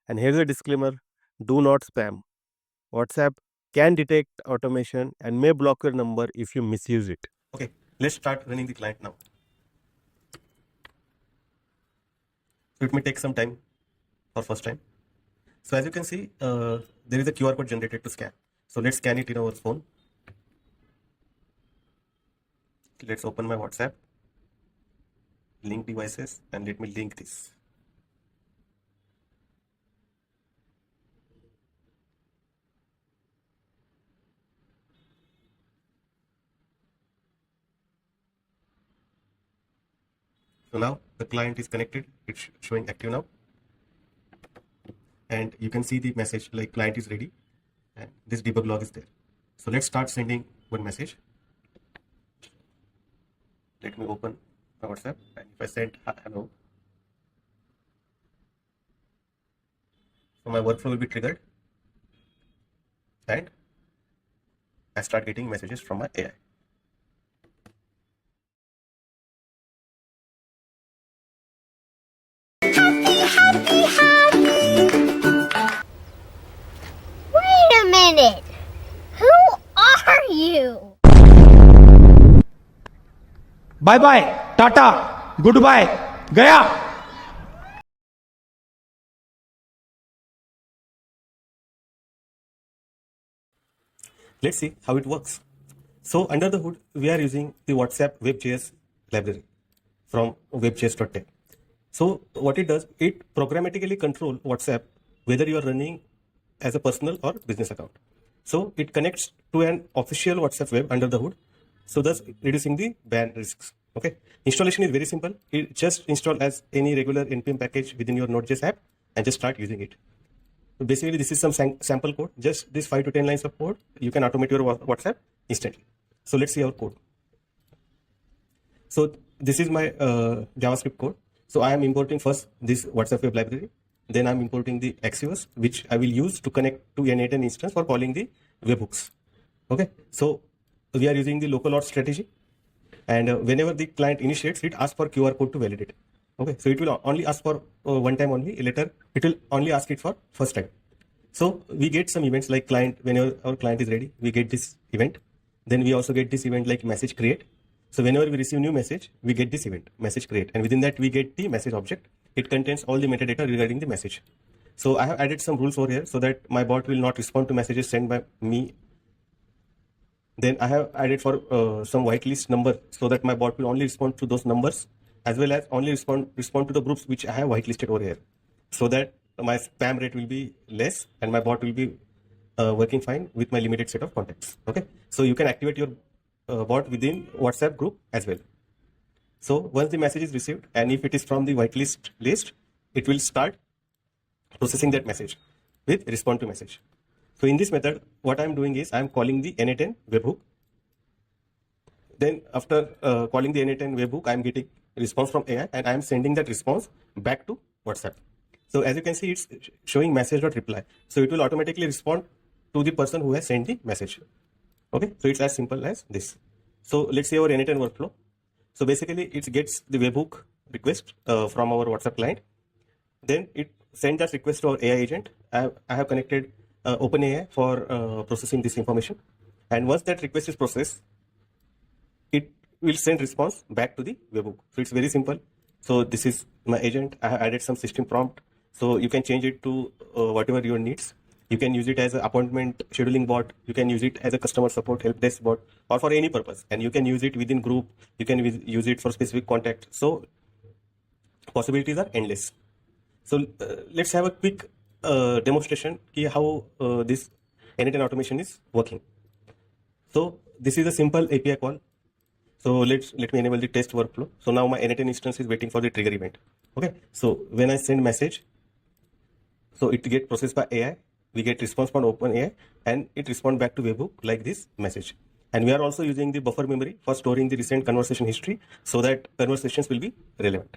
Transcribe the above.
And here's a disclaimer: do not spam. WhatsApp can detect automation and may block your number if you misuse it. Okay, let's start running the client now. So it may take some time for first time. So as you can see, there is a QR code generated to scan. So let's scan it in our phone. Let's open my WhatsApp, link devices, and let me link this. So now the client is connected. It's showing active now. And you can see the message like client is ready. And this debug log is there. So let's start sending one message. Let me open my WhatsApp. And if I send hello, so my workflow will be triggered. And I start getting messages from my AI. Wait a minute! Who are you? Bye bye, tata, goodbye, गया. Let's see how it works. So under the hood, we are using the WhatsApp WebJS library from webjs.tech. So what it does, it programmatically control WhatsApp whether you are running as a personal or business account. So it connects to an official WhatsApp web under the hood, so thus reducing the ban risks. Okay, installation is very simple. It just install as any regular npm package within your Node.js app and just start using it. So basically, this is some sample code. Just this 5 to 10 lines of code, you can automate your WhatsApp instantly. So let's see our code. So this is my JavaScript code. So I am importing first this WhatsApp web library. Then I'm importing the Axios, which I will use to connect to N8n instance for calling the webhooks. Okay, so we are using the local auth strategy. And whenever the client initiates, it asks for QR code to validate. Okay, so it will only ask for one time only. Later, it will only ask it for first time. So we get some events like client, whenever our client is ready, we get this event. Then we also get this event like message create. So whenever we receive new message, we get this event, message create. And within that, we get the message object. It contains all the metadata regarding the message. So I have added some rules over here so that my bot will not respond to messages sent by me. Then I have added for some whitelist number so that my bot will only respond to those numbers, as well as only respond to the groups which I have whitelisted over here, so that my spam rate will be less and my bot will be working fine with my limited set of contacts. Okay, so you can activate your bot within WhatsApp group as well. So once the message is received, and if it is from the whitelist list, it will start processing that message with respond to message. So in this method, what I'm doing is I'm calling the N8n webhook. Then after calling the N8n webhook, I'm getting response from AI and I'm sending that response back to WhatsApp. So as you can see, it's showing message.reply. So it will automatically respond to the person who has sent the message. Okay, so it's as simple as this. So let's see our N8n workflow. So basically, it gets the webhook request from our WhatsApp client. Then it sends that request to our AI agent. I have connected OpenAI for processing this information. And once that request is processed, it will send response back to the webhook. So it's very simple. So this is my agent. I have added some system prompt. So you can change it to whatever your needs. You can use it as an appointment scheduling bot. You can use it as a customer support help desk bot, or for any purpose. And you can use it within group. You can use it for specific contact. So possibilities are endless. So let's have a quick demonstration how this N8n automation is working. So this is a simple API call. So let me enable the test workflow. So now my N8n instance is waiting for the trigger event. Okay. So when I send message, so it get processed by AI. We get response from OpenAI and it respond back to webhook like this message. And we are also using the buffer memory for storing the recent conversation history so that conversations will be relevant.